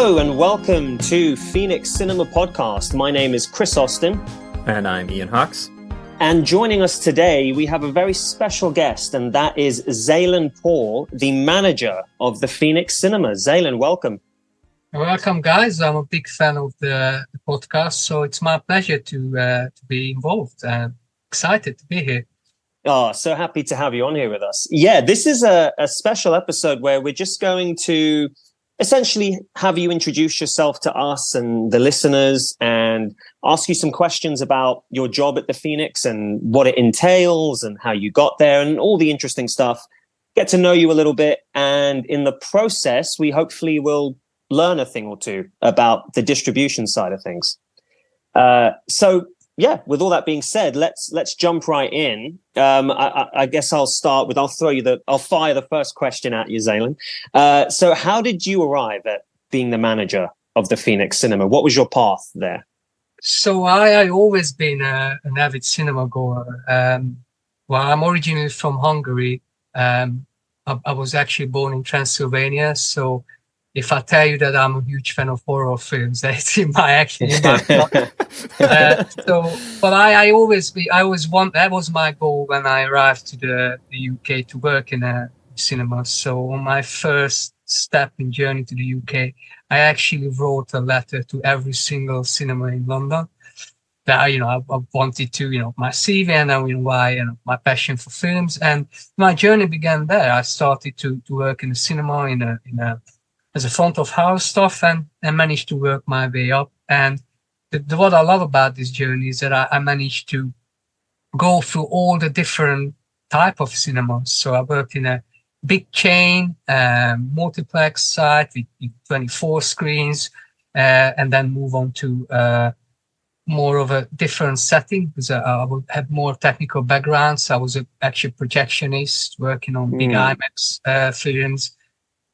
Hello and welcome to Phoenix Cinema Podcast. My name is Chris Austin. And I'm Ian Hawks. And joining us today, we have a very special guest, and that is Zalan Pall, the manager of the Phoenix Cinema. Zalan, welcome. Welcome, guys. I'm a big fan of the podcast, so it's my pleasure to be involved. Excited to be here. Oh, so happy to have you on here with us. Yeah, this is a special episode where we're just going to essentially have you introduce yourself to us and the listeners and ask you some questions about your job at the Phoenix and what it entails and how you got there and all the interesting stuff. Get to know you a little bit. And in the process, we hopefully will learn a thing or two about the distribution side of things. So yeah, with all that being said, let's jump right in. I guess I'll fire the first question at you, Zalan. So how did you arrive at being the manager of the Phoenix Cinema? What was your path there? So I always been an avid cinema goer. Well, I'm originally from Hungary. I was actually born in Transylvania. So if I tell you that I'm a huge fan of horror films, that's in my blood. But that was my goal when I arrived to the UK to work in a cinema. So on my first step in journey to the UK, I actually wrote a letter to every single cinema in London that I wanted to, my CV and why, my passion for films. And my journey began there. I started to work in the cinema as a front of house stuff and managed to work my way up. And what I love about this journey is that I managed to go through all the different type of cinemas. So I worked in a big chain, multiplex site with 24 screens, and then move on to more of a different setting because I would have more technical backgrounds. I was actually a projectionist working on big IMAX films.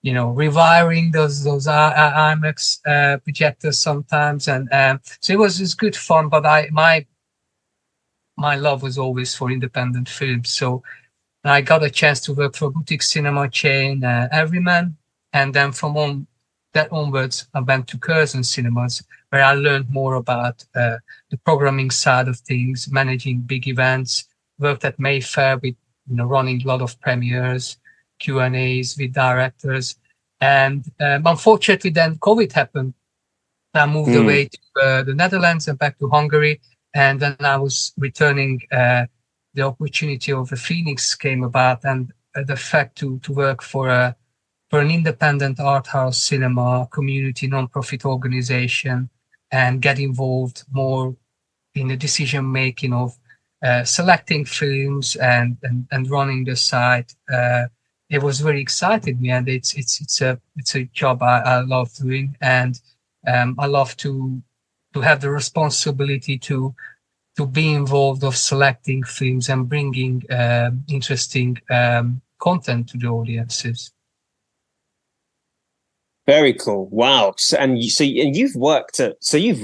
Rewiring those IMAX projectors sometimes, and so it was good fun. But my love was always for independent films. So I got a chance to work for a boutique cinema chain, Everyman, and then from that onwards, I went to Curzon Cinemas, where I learned more about the programming side of things, managing big events. Worked at Mayfair with running a lot of premieres, Q&As with directors, and unfortunately then COVID happened. I moved away to the Netherlands and back to Hungary, and then I was returning. The opportunity of the Phoenix came about, and the fact to work for an independent art house cinema, community non-profit organization, and get involved more in the decision making of selecting films and running the site. It was very exciting me, and it's a job I love doing, and I love to have the responsibility to be involved of selecting films and bringing interesting content to the audiences. Very cool. Wow. You've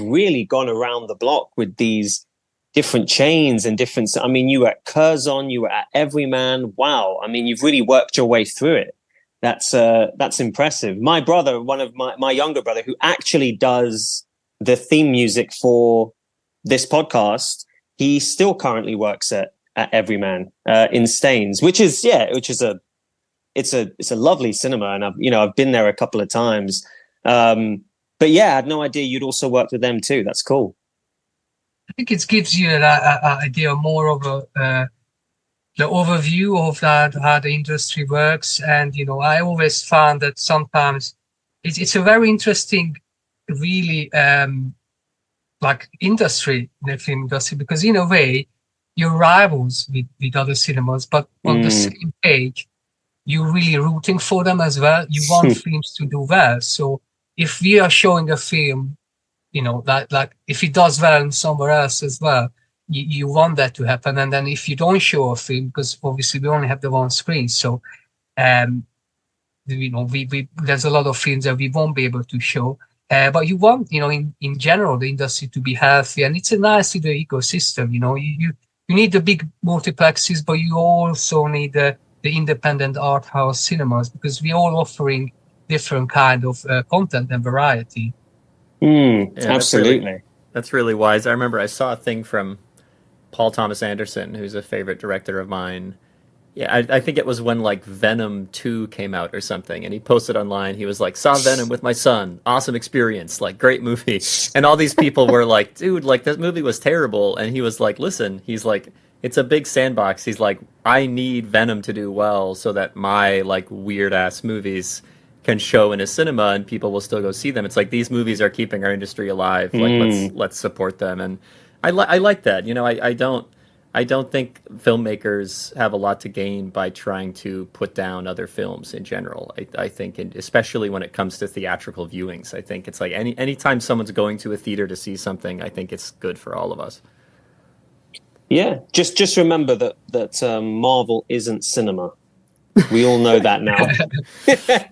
really gone around the block with these different chains and you were at Curzon, you were at Everyman. Wow. You've really worked your way through it. That's impressive. My brother, one of my younger brother, who actually does the theme music for this podcast, he still currently works at Everyman in Staines, which is a lovely cinema. And I've been there a couple of times. But yeah, I had no idea you'd also worked with them too. That's cool. I think it gives you an idea more of the overview of how the industry works. And, I always found that sometimes it's a very interesting, really, industry, the film industry, because in a way, you're rivals with other cinemas, but on the same page, you're really rooting for them as well. You want films to do well. So if we are showing a film, if it does well somewhere else as well, you want that to happen. And then if you don't show a film, because obviously we only have the one screen, so there's a lot of films that we won't be able to show. But you want, in general, the industry to be healthy, and it's a nice little ecosystem. You need the big multiplexes, but you also need the independent art house cinemas, because we're all offering different kind of content and variety. Yeah, absolutely. That's really wise. I remember I saw a thing from Paul Thomas Anderson, who's a favorite director of mine. Yeah, I think it was when like Venom 2 came out or something, and he posted online. He was like, "Saw Venom with my son. Awesome experience. Like, great movie." And all these people were like, "Dude, like this movie was terrible." And he was like, "Listen," he's like, "It's a big sandbox." He's like, "I need Venom to do well so that my like weird ass movies can show in a cinema and people will still go see them." It's like these movies are keeping our industry alive. Like, let's support them. And I like that. You know, I don't think filmmakers have a lot to gain by trying to put down other films in general. I think, especially when it comes to theatrical viewings, I think it's like anytime someone's going to a theater to see something, I think it's good for all of us. Yeah, just remember that Marvel isn't cinema. We all know that now.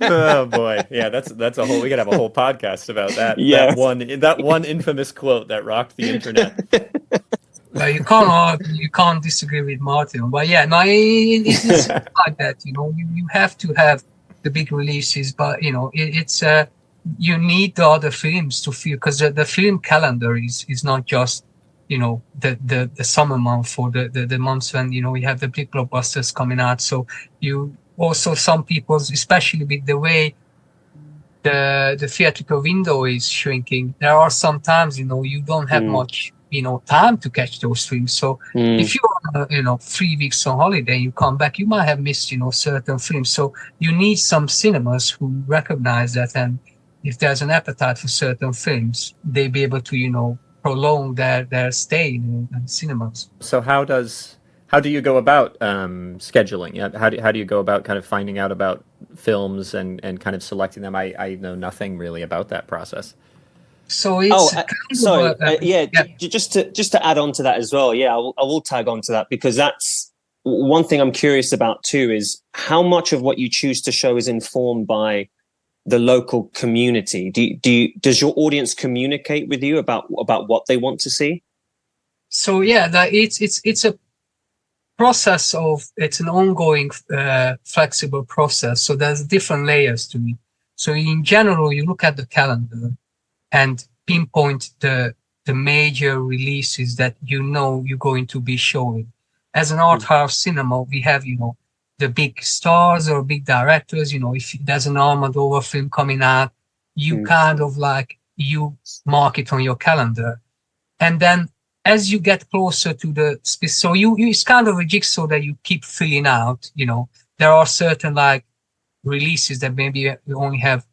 Oh boy, yeah, that's a whole. We could have a whole podcast about that. Yeah. that one infamous quote that rocked the internet. You can't disagree with Martin, but yeah, no, it's like that. You know, you have to have the big releases, but you know, it's you need the other films to feel, because the film calendar is not just, you know, the summer month or the months when, you know, we have the big blockbusters coming out. So you also, some people, especially with the way the theatrical window is shrinking, there are some times, you know, you don't have much, you know, time to catch those films. So if you're you know, 3 weeks on holiday, you come back, you might have missed, you know, certain films. So you need some cinemas who recognize that, and if there's an appetite for certain films, they be able to, you know, prolong their stay in cinemas. So how do you go about scheduling? Yeah, how do you go about kind of finding out about films and kind of selecting them? I know nothing really about that process. So it's just to add on to that as well. Yeah, I will tag on to that, because that's one thing I'm curious about too, is how much of what you choose to show is informed by the local community. Does your audience communicate with you about what they want to see? So yeah, it's a process of, it's an ongoing flexible process. So there's different layers to it. So in general, you look at the calendar and pinpoint the major releases that you know you're going to be showing. As an art house cinema, we have, you know, the big stars or big directors. You know, if there's an Almodovar film coming out, you kind of like, you mark it on your calendar. And then as you get closer to the space, so you it's kind of a jigsaw that you keep filling out. You know, there are certain like releases that maybe you only have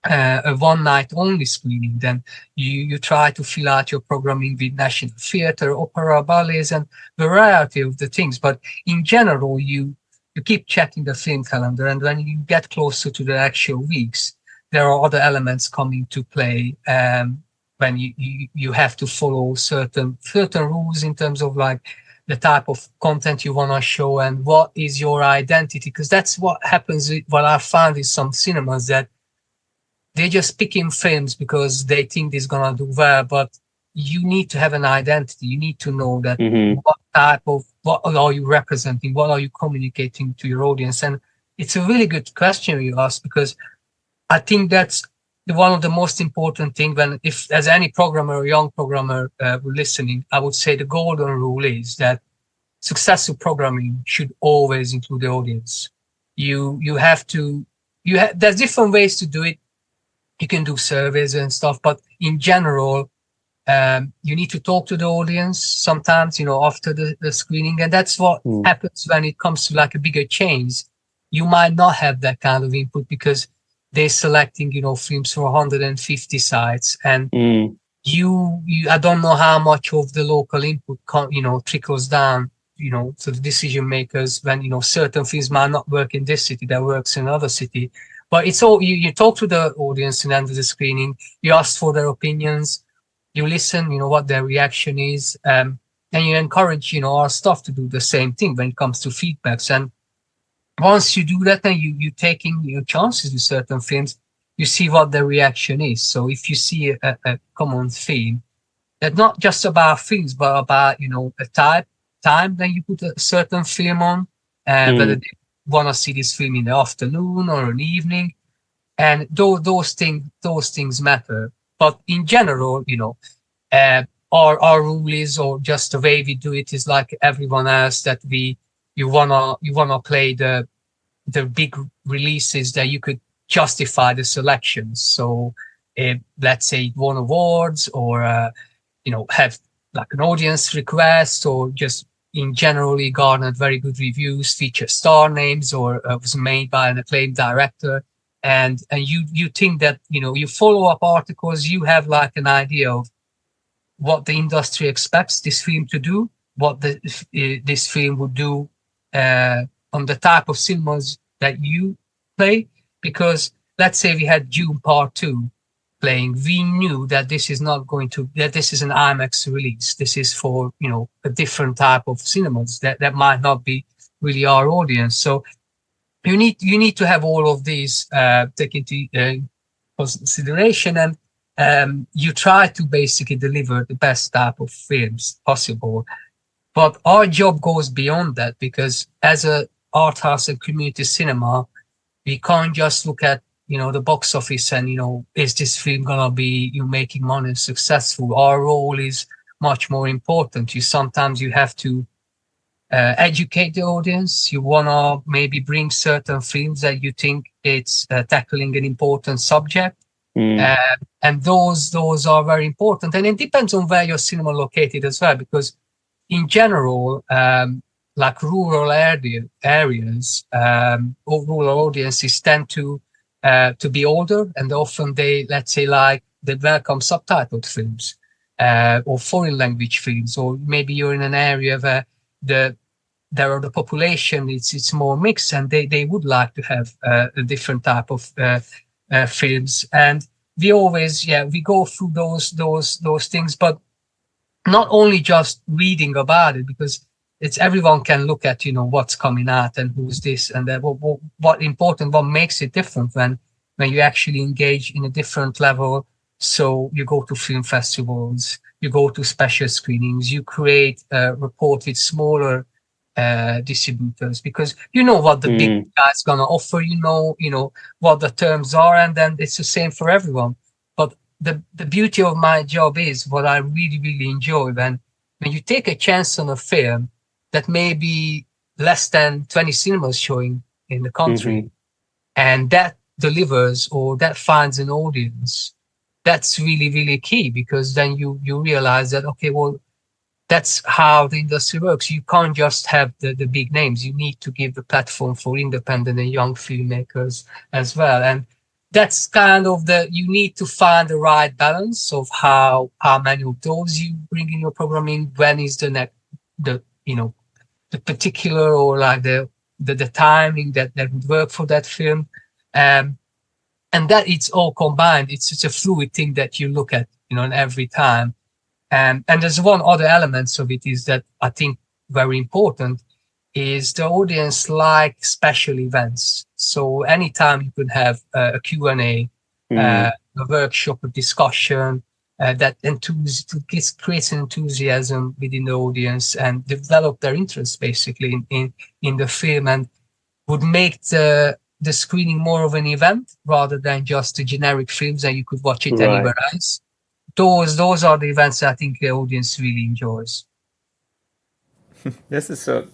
a one night only screening. Then you try to fill out your programming with National Theatre, opera, ballets, and variety of the things. But in general, you keep checking the film calendar, and when you get closer to the actual weeks, there are other elements coming to play. When you have to follow certain rules in terms of like the type of content you want to show and what is your identity, because that's what happens. What I found is some cinemas that they just pick in films because they think it's gonna do well, but you need to have an identity. You need to know that what are you representing, what are you communicating to your audience. And it's a really good question you ask, because I think that's one of the most important things. If there's any programmer or young programmer listening, I would say the golden rule is that successful programming should always include the audience. There's different ways to do it. You can do surveys and stuff, but in general, you need to talk to the audience sometimes, you know, after the screening. And that's what happens when it comes to like a bigger chains. You might not have that kind of input because they're selecting, you know, films for 150 sites. And I don't know how much of the local input, trickles down, you know, to the decision makers when, you know, certain films might not work in this city that works in another city. But it's all, you talk to the audience and under the screening, you ask for their opinions, you listen, you know, what their reaction is, and you encourage, you know, our staff to do the same thing when it comes to feedbacks. And once you do that, then you're taking your chances with certain films, you see what the reaction is. So if you see a common theme, that's not just about films, but about, you know, a time that you put a certain film on, whether they want to see this film in the afternoon or an evening. and those things matter. But in general, our rule is, or just the way we do it is like everyone else, that you wanna play the big releases that you could justify the selections. So let's say it won awards, or have like an audience request, or just in generally garnered very good reviews, feature star names, or was made by an acclaimed director. And you think that you follow up articles, you have like an idea of what the industry expects this film to do, what this film would do on the type of cinemas that you play. Because let's say we had Dune Part 2 playing, we knew that this is an IMAX release. This is for, a different type of cinemas that might not be really our audience. So you need to have all of these taken into consideration, and you try to basically deliver the best type of films possible. But our job goes beyond that, because as a art house and community cinema, we can't just look at the box office and is this film gonna be making money and successful. Our role is much more important. Sometimes you have to educate the audience. You wanna maybe bring certain films that you think it's tackling an important subject. And those are very important, and it depends on where your cinema located as well, because in general, like rural areas, or rural audiences tend to be older, and often they welcome subtitled films or foreign language films, or maybe you're in an area where the population it's more mixed, and they would like to have a different type of films. And we always we go through those things, but not only just reading about it, because it's everyone can look at what's coming out and who's this and that. What makes it different when you actually engage in a different level. So you go to film festivals, you go to special screenings, you create a report with smaller distributors, because what the big guy's gonna offer, what the terms are, and then it's the same for everyone. But the beauty of my job is, what I really, really enjoy, when you take a chance on a film that may be less than 20 cinemas showing in the country, and that delivers, or that finds an audience. That's really, really key, because then you realize that, okay, well, that's how the industry works. You can't just have the big names. You need to give the platform for independent and young filmmakers as well. And that's kind of you need to find the right balance of how many of those you bring in your programming, when is the particular, or like the timing that would work for that film. And that it's all combined. It's a fluid thing that you look at, every time. And there's one other element of it is that I think very important is the audience like special events. So anytime you can have a Q&A, a workshop, a discussion, that creates enthusiasm within the audience and develop their interest basically in the film, and would make the screening more of an event rather than just the generic films that you could watch it anywhere else. Those are the events that I think the audience really enjoys. This is so.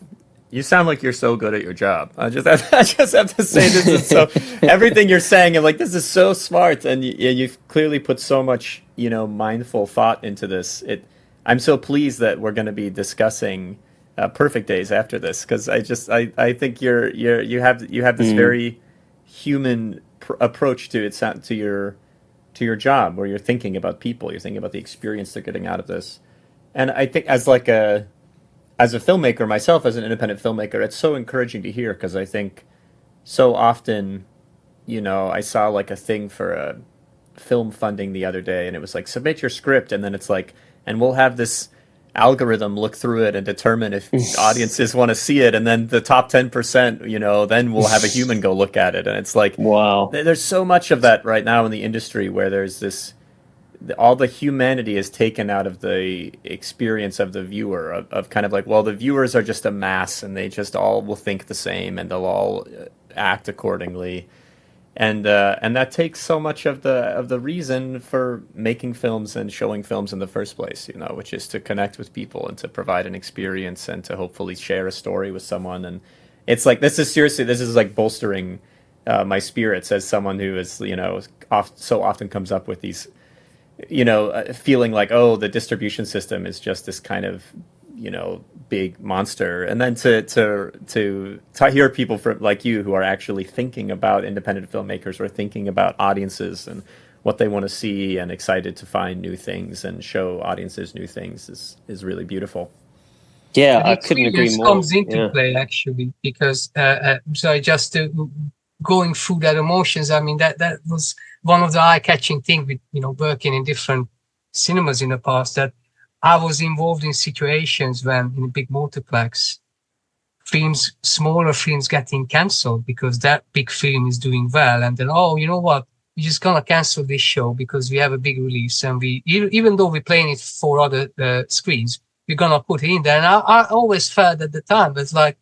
You sound like you're so good at your job. I just have to say, this is so. Everything you're saying, I'm like, this is so smart, and you've clearly put so much, mindful thought into this. I'm so pleased that we're going to be discussing Perfect Days after this, because I think you have this very human approach to it, to your job, where you're thinking about people, you're thinking about the experience they're getting out of this. And I think as a filmmaker myself, as an independent filmmaker, it's so encouraging to hear, because I think so often, I saw like a thing for a film funding the other day, and it was like, submit your script, and then it's like, and we'll have this algorithm look through it and determine if audiences want to see it, and then the top 10%, then we'll have a human go look at it. And it's like, wow, there's so much of that right now in the industry, where there's this, all the humanity is taken out of the experience of the viewer, of kind of like, well, the viewers are just a mass, and they just all will think the same, and they'll all act accordingly. and that takes so much of the reason for making films and showing films in the first place, you know, which is to connect with people and to provide an experience and to hopefully share a story with someone. And it's like, this is like bolstering my spirits as someone who is, you know, so often comes up with these, you know, feeling like, oh, the distribution system is just this kind of, you know, big monster. And then to hear people from like you who are actually thinking about independent filmmakers or thinking about audiences and what they want to see and excited to find new things and show audiences new things is really beautiful. Yeah, I couldn't agree more. Comes into play actually, because so just going through that emotions. I mean, that was one of the eye-catching things with, you know, working in different cinemas in the past, that I was involved in situations when in a big multiplex, smaller films getting cancelled because that big film is doing well, and then, oh, you know what, we're just gonna cancel this show because we have a big release, and we, even though we're playing it for other screens, we're gonna put it in there. And I always felt at the time, it's like,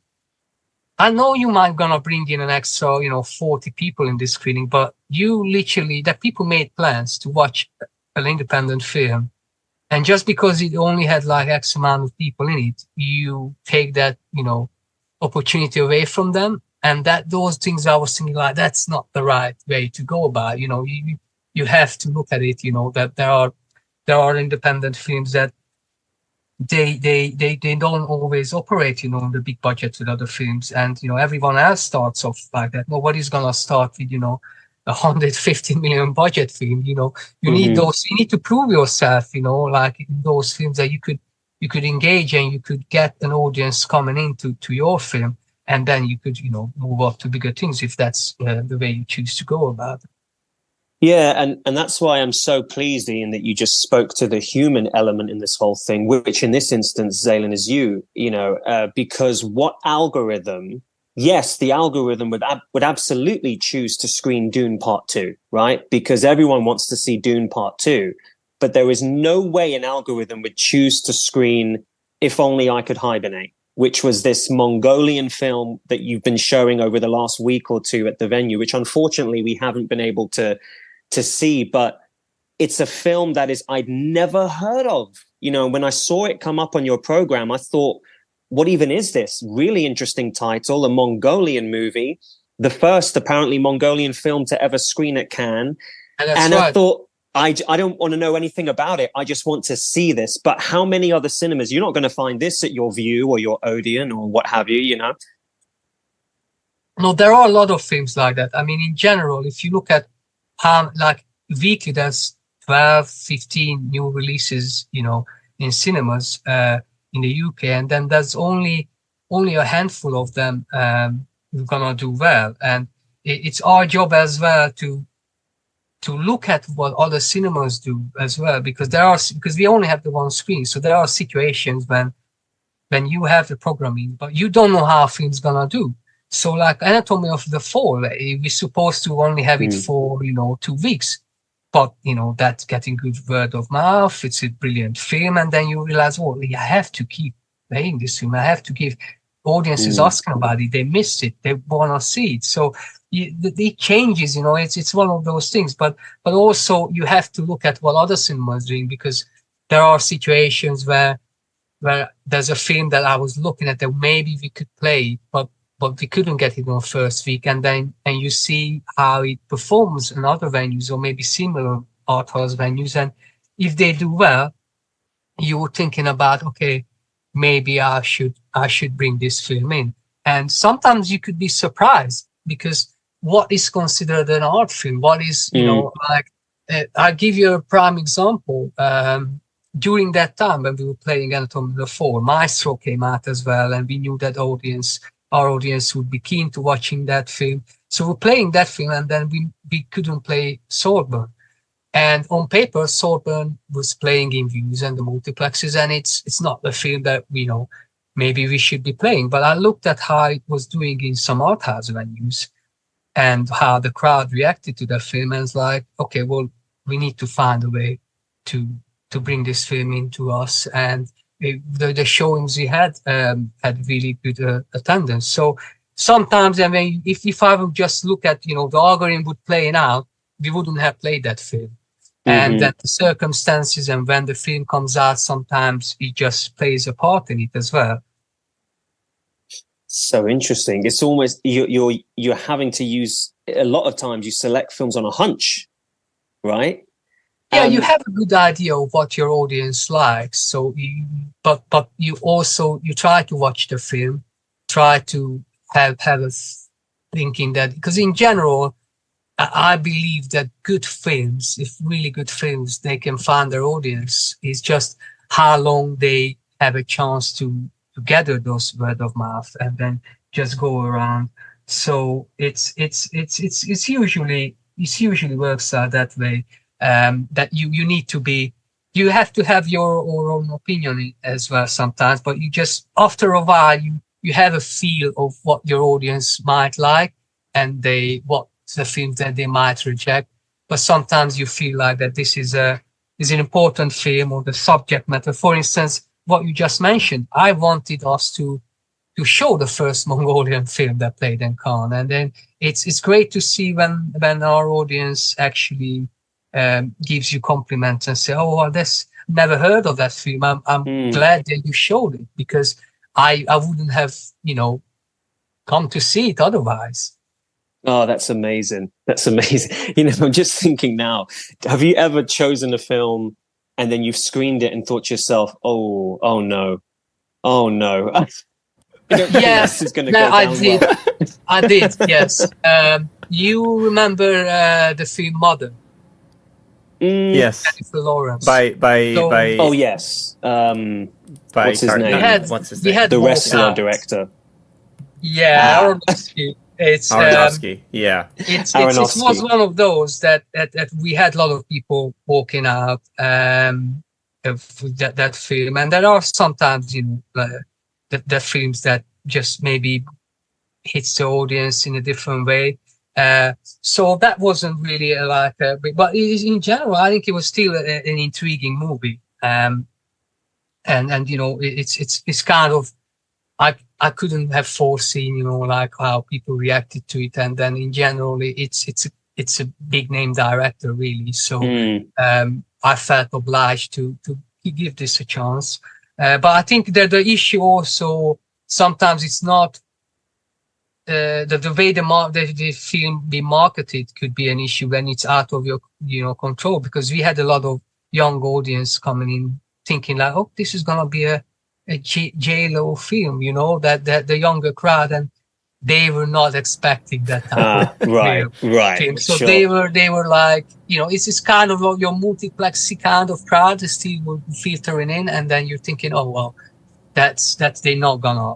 I know you might gonna bring in an extra, you know, 40 people in this screening, but you literally, that people made plans to watch an independent film, and just because it only had like X amount of people in it, you take that, you know, opportunity away from them. And that those things I was thinking, like, that's not the right way to go about. You know, you have to look at it, you know, that there are independent films that they don't always operate, you know, on the big budget with other films, and, you know, everyone else starts off like that. Nobody's gonna start with, you know, 150 million budget film. You know, you need those, you need to prove yourself, you know, like in those films that you could engage and you could get an audience coming into your film, and then you could, you know, move up to bigger things if that's the way you choose to go about it. Yeah, and that's why I'm so pleased, Ian, that you just spoke to the human element in this whole thing, which in this instance, Zalan, is you know, because what algorithm, yes, the algorithm would absolutely choose to screen Dune Part 2, right? Because everyone wants to see Dune Part 2, but there is no way an algorithm would choose to screen If Only I Could Hibernate, which was this Mongolian film that you've been showing over the last week or two at the venue, which unfortunately we haven't been able to see, but it's a film that I'd never heard of. You know, when I saw it come up on your program, I thought, what even is this? Really interesting title, a Mongolian movie, the first apparently Mongolian film to ever screen at Cannes. And I thought, I don't want to know anything about it. I just want to see this. But how many other cinemas? You're not going to find this at your View or your Odeon or what have you, you know? No, there are a lot of films like that. I mean, in general, if you look at how, like, weekly, there's 12, 15 new releases, you know, in cinemas in the UK, and then there's only a handful of them who're gonna do well. And it's our job as well to look at what other cinemas do as well, because we only have the one screen, so there are situations when you have the programming, but you don't know how a film's gonna do. So, like Anatomy of the Fall, we're supposed to only have it for, you know, 2 weeks. But, you know, that's getting good word of mouth. It's a brilliant film. And then you realize, oh, I have to keep playing this film. I have to give audiences asking about it. They missed it. They want to see it. So it changes, you know, it's one of those things. But also you have to look at what other cinemas are doing, because there are situations where there's a film that I was looking at that maybe we could play, but we couldn't get it on first week, and you see how it performs in other venues or maybe similar art house venues, and if they do well, you're thinking about, okay, maybe I should bring this film in. And sometimes you could be surprised, because what is considered an art film, what is, you know, like, I'll give you a prime example. During that time when we were playing Anatomy of the Fall, Maestro came out as well, and we knew that our audience would be keen to watching that film. So we're playing that film, and then we couldn't play Saltburn. And on paper, Saltburn was playing in Views and the multiplexes, and it's not the film that, you know, maybe we should be playing. But I looked at how it was doing in some art house venues and how the crowd reacted to that film, and it's like, okay, well, we need to find a way to bring this film into us. And the showings we had really good attendance. So sometimes, I mean, if I would just look at, the algorithm would playing out, we wouldn't have played that film. And that the circumstances and when the film comes out, sometimes it just plays a part in it as well. So interesting. It's almost you're having to use, a lot of times you select films on a hunch, right? Yeah, you have a good idea of what your audience likes. So, but you also try to watch the film, try to have a thinking that, because in general, I believe that good films, if really good films, they can find their audience. It's just how long they have a chance to gather those word of mouth and then just go around. So it's usually works out that way. That you need to be, you have to have your own opinion as well sometimes, but you just, after a while, you have a feel of what your audience might like and what the films that they might reject. But sometimes you feel like that this is an important film, or the subject matter. For instance, what you just mentioned, I wanted us to show the first Mongolian film that played in Cannes, and then it's great to see when our audience actually gives you compliments and say, "Oh, well, this never heard of that film. I'm glad that you showed it, because I wouldn't have come to see it otherwise." Oh, that's amazing. That's amazing. I'm just thinking now, have you ever chosen a film and then you've screened it and thought to yourself, oh no. Yes, this is going to go down did. well. I did, yes. You remember the film Mother? Yes. Jennifer Lawrence. Oh, yes. What's his name? What's his name? The wrestler director. Yeah, Aronofsky. It's Aronofsky. Yeah. It was one of those that we had a lot of people walking out of that film, and there are sometimes the films that just maybe hits the audience in a different way. So that wasn't really but in general, I think it was still an intriguing movie. And it's kind of, I couldn't have foreseen, how people reacted to it. And then in general, it's a big name director, really. So I felt obliged to give this a chance. But I think that the issue also, sometimes it's not the way the film be marketed could be an issue when it's out of your control, because we had a lot of young audience coming in thinking like, oh, this is gonna be a J-Lo film, that the younger crowd, and they were not expecting that type of right. film. So sure. they were like, it's this kind of your multiplexy kind of crowd is still filtering in, and then you're thinking, oh well, that's they're not gonna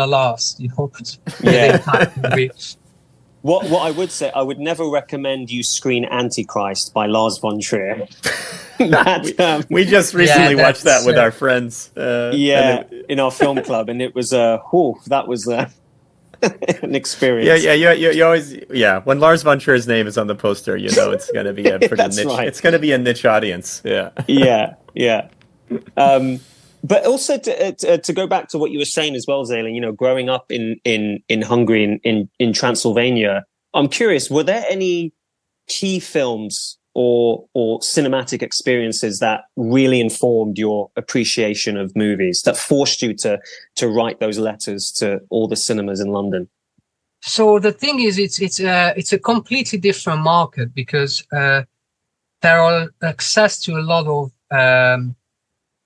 last, Yeah. What I would say, I would never recommend you screen Antichrist by Lars von Trier. We just recently watched that with our friends. In our film club, and it was that was an experience. You always when Lars von Trier's name is on the poster, it's going to be a pretty niche. Right. It's going to be a niche audience. Yeah. But also to go back to what you were saying as well, Zalan, growing up in Hungary, in Transylvania, I'm curious, were there any key films or cinematic experiences that really informed your appreciation of movies, that forced you to write those letters to all the cinemas in London? So the thing is, it's a completely different market, because there are access to a lot of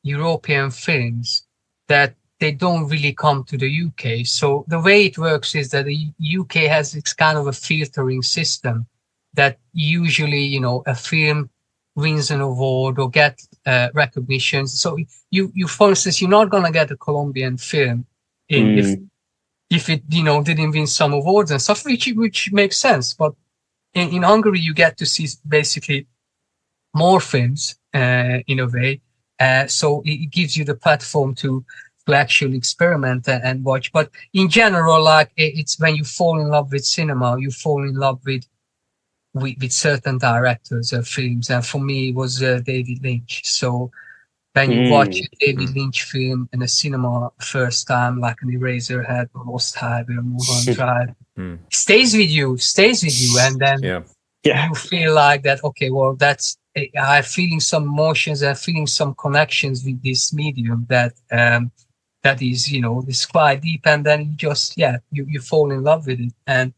European films that they don't really come to the UK. So the way it works is that the UK has its kind of a filtering system that usually, a film wins an award or get recognition. So you for instance, you're not going to get a Colombian film if it, didn't win some awards and stuff, which makes sense. But in Hungary, you get to see basically more films in a way. So it gives you the platform to actually experiment and watch. But in general, it's when you fall in love with cinema, you fall in love with certain directors of films. And for me, it was David Lynch. So when you watch a David Lynch film in a cinema first time, like an Eraserhead or Lost Highway or Mulholland Drive, stays with you, and then you feel like that, okay, well, I'm feeling some emotions, I'm feeling some connections with this medium that is, is quite deep, and then you fall in love with it. And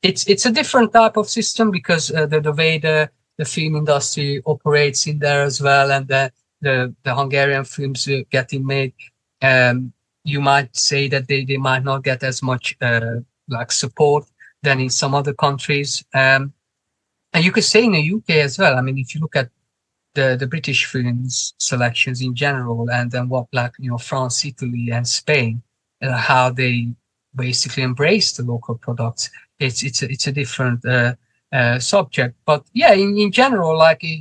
it's a different type of system, because the way the film industry operates in there as well, and the Hungarian films getting made, you might say that they might not get as much like support than in some other countries. And you could say in the UK as well. I mean, if you look at the British films selections in general, and then France, Italy, and Spain, how they basically embrace the local products. It's a different subject, but in general,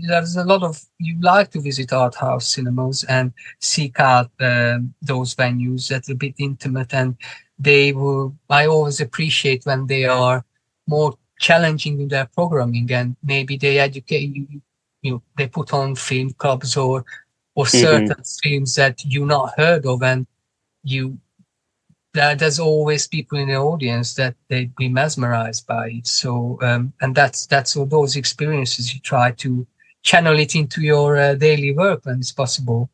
there's a lot of, you like to visit art house cinemas and seek out those venues that are a bit intimate, and I always appreciate when they are more challenging in their programming, and maybe they educate you, they put on film clubs or certain films that you not heard of, and there's always people in the audience that they'd be mesmerized by it. So and that's all those experiences, you try to channel it into your daily work when it's possible.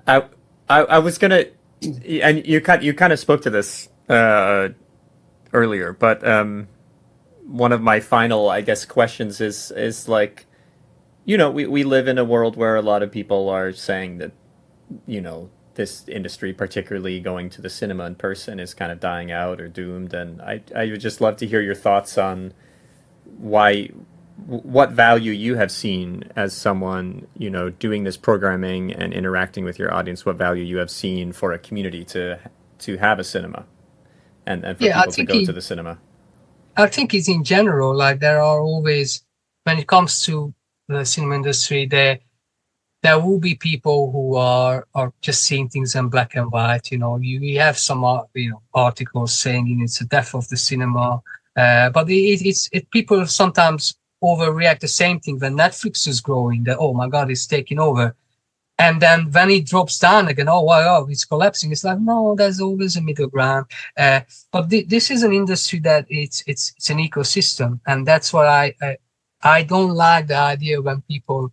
I was gonna, and you kind of spoke to this earlier, but one of my final, I guess, questions is like, we live in a world where a lot of people are saying that, this industry, particularly going to the cinema in person, is kind of dying out or doomed. And I would just love to hear your thoughts on what value you have seen as someone, doing this programming and interacting with your audience, what value you have seen for a community to have a cinema and for people to go to the cinema. I think it's in general, like there are always, when it comes to the cinema industry, there will be people who are just seeing things in black and white. You have some articles saying it's the death of the cinema, but people sometimes overreact. The same thing when Netflix is growing, that, oh my God, it's taking over. And then when it drops down again, oh wow, it's collapsing. It's like, no, there's always a middle ground. But this is an industry that it's an ecosystem, and that's why I don't like the idea when people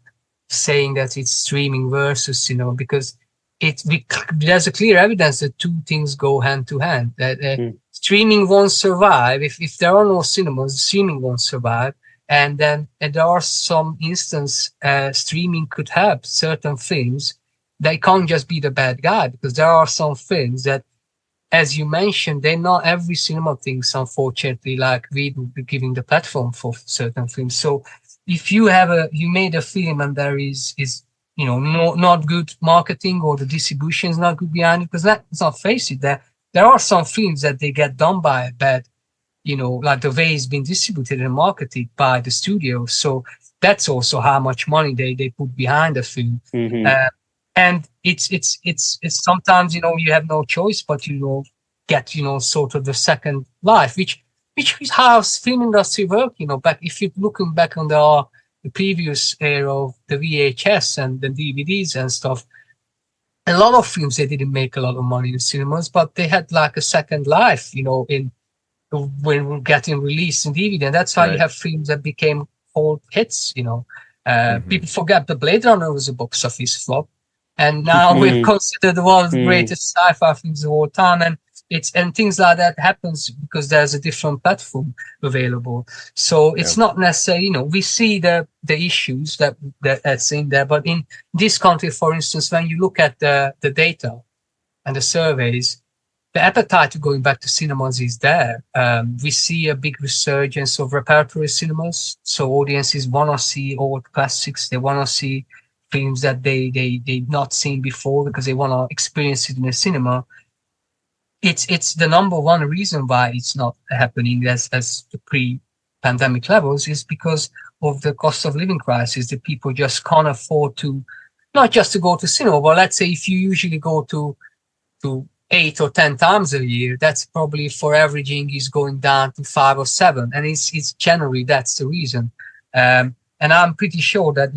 saying that it's streaming versus because there's a clear evidence that two things go hand to hand. That streaming won't survive if there are no cinemas. Streaming won't survive. And then there are some instances streaming could help certain films. They can't just be the bad guy, because there are some films that, as you mentioned, they're not every cinema thinks, unfortunately, like we will be giving the platform for certain films. So if you made a film and there is not good marketing, or the distribution is not good behind it, because let's not face it, there are some films that they get done by a bad, like the way it's been distributed and marketed by the studio. So that's also how much money they put behind the film. And it's sometimes, you have no choice but get, sort of the second life, which is how film industry work, back, if you're looking back on the previous era of the VHS and the DVDs and stuff, a lot of films, they didn't make a lot of money in cinemas, but they had like a second life, when getting released in DVD. And that's how you have films that became cult hits, People forget the Blade Runner was a box office flop, and now we're considered one of the greatest sci-fi films of all time. And things like that happens because there's a different platform available. So it's not necessarily, we see the issues that's in there, but in this country, for instance, when you look at the data and the surveys, the appetite to going back to cinemas is there. We see a big resurgence of repertory cinemas. So audiences want to see old classics. They want to see films that they've not seen before, because they want to experience it in a cinema. It's the number one reason why it's not happening as the pre-pandemic levels, is because of the cost of living crisis. The people just can't afford to, not just to go to cinema, but let's say if you usually go to 8 or 10 times a year, that's probably, for averaging, is going down to 5 or 7, and it's generally that's the reason. And I'm pretty sure that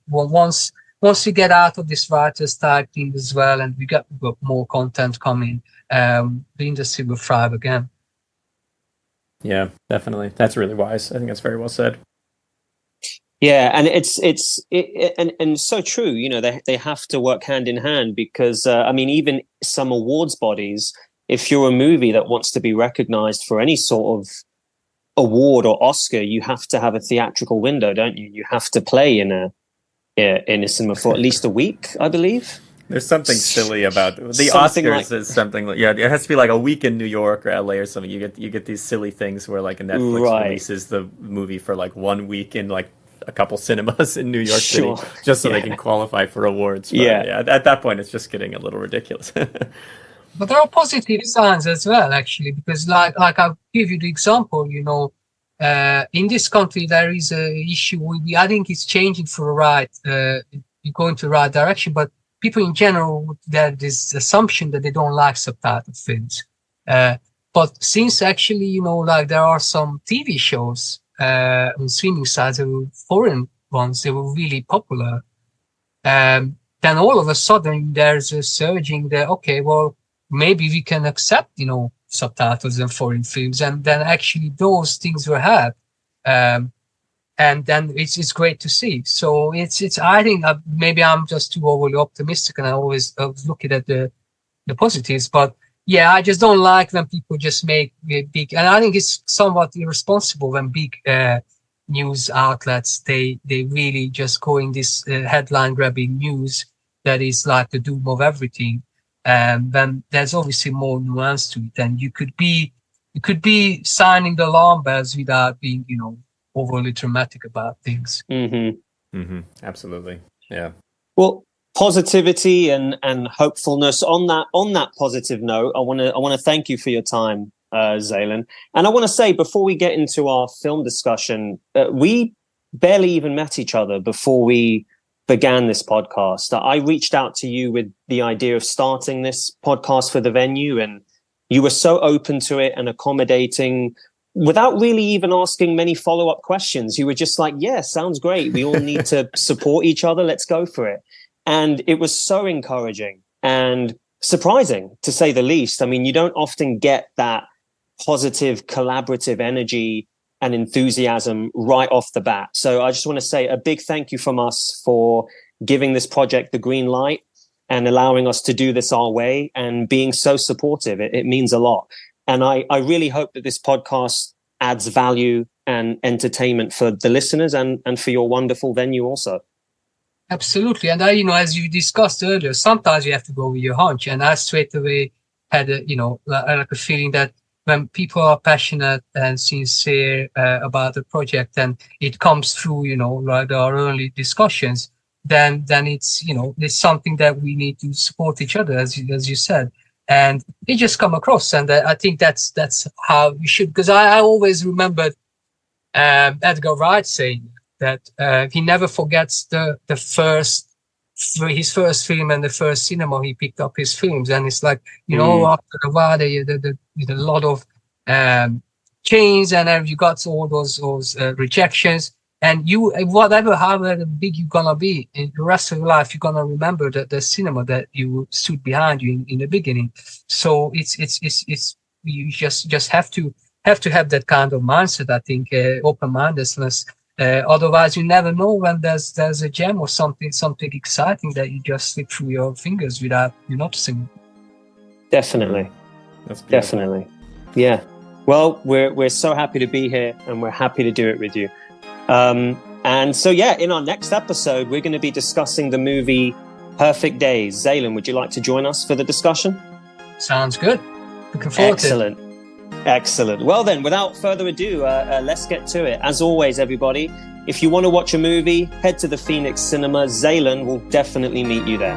once once we get out of this writers type thing as well, and we got more content coming, the industry will thrive again. Yeah, definitely. That's really wise. I think that's very well said. Yeah, and it's so true. You know, they have to work hand in hand because I mean, even some awards bodies, if you're a movie that wants to be recognized for any sort of award or Oscar, you have to have a theatrical window, don't you? You have to play in a cinema for at least a week, I believe. There's something silly about the Something Oscars. like- Is something like, yeah, it has to be like a week in New York or LA or something. You get these silly things where like a Netflix Right. releases the movie for like 1 week in like a couple cinemas in New York Sure. City just so Yeah. they can qualify for awards. But, Yeah. At that point, it's just getting a little ridiculous. But there are positive signs as well, actually, because like I'll give you the example, you know, in this country, there is a issue I think it's changing for the right, you're going to the right direction, but people in general, there's this assumption that they don't like subtitled films. But since actually, you know, like there are some TV shows on streaming sites, foreign ones, they were really popular. Then all of a sudden there's a surging there, okay, well, maybe we can accept, you know, subtitles in foreign films, and then actually those things were had. And then it's great to see. So it's I think maybe I'm just too overly optimistic, and I was looking at the positives. But yeah, I just don't like when people just make big, and I think it's somewhat irresponsible when big news outlets they really just go in this headline grabbing news that is like the doom of everything. Then there's obviously more nuance to it, and you could be signing the alarm bells without being, you know, overly dramatic about things. Absolutely. Yeah. Well, positivity and hopefulness. On that positive note, I want to thank you for your time, Zalan. And I want to say, before we get into our film discussion, we barely even met each other before we began this podcast. I reached out to you with the idea of starting this podcast for the venue, and you were so open to it and accommodating without really even asking many follow-up questions. You were just like, yeah, sounds great. We all need to support each other. Let's go for it. And it was so encouraging and surprising, to say the least. I mean, you don't often get that positive, collaborative energy and enthusiasm right off the bat. So I just want to say a big thank you from us for giving this project the green light and allowing us to do this our way and being so supportive. It means a lot. And I really hope that this podcast adds value and entertainment for the listeners and for your wonderful venue also. Absolutely. And you know, as you discussed earlier, sometimes you have to go with your hunch. And I straight away had like a feeling that when people are passionate and sincere about the project, and it comes through, you know, like our early discussions, then it's, you know, it's something that we need to support each other, as you said. And it just come across, and I think that's how we should. Because I always remembered Edgar Wright saying that he never forgets his first film and the first cinema he picked up his films. And it's like, you know, after a while, the a lot of chains, and you got all those rejections. And however big you're gonna be in the rest of your life, you're gonna remember the cinema that you stood behind you in the beginning. So it's you just have to have that kind of mindset. I think open-mindedness. Otherwise, you never know when there's a gem or something exciting that you just slip through your fingers without you noticing. Definitely, That's beautiful. definitely, yeah. Well, we're so happy to be here, and we're happy to do it with you. And so, yeah, in our next episode, we're going to be discussing the movie Perfect Days. Zalan, would you like to join us for the discussion? Sounds good. Looking forward to it. Excellent. Well, then, without further ado, let's get to it. As always, everybody, if you want to watch a movie, head to the Phoenix Cinema. Zalan will definitely meet you there.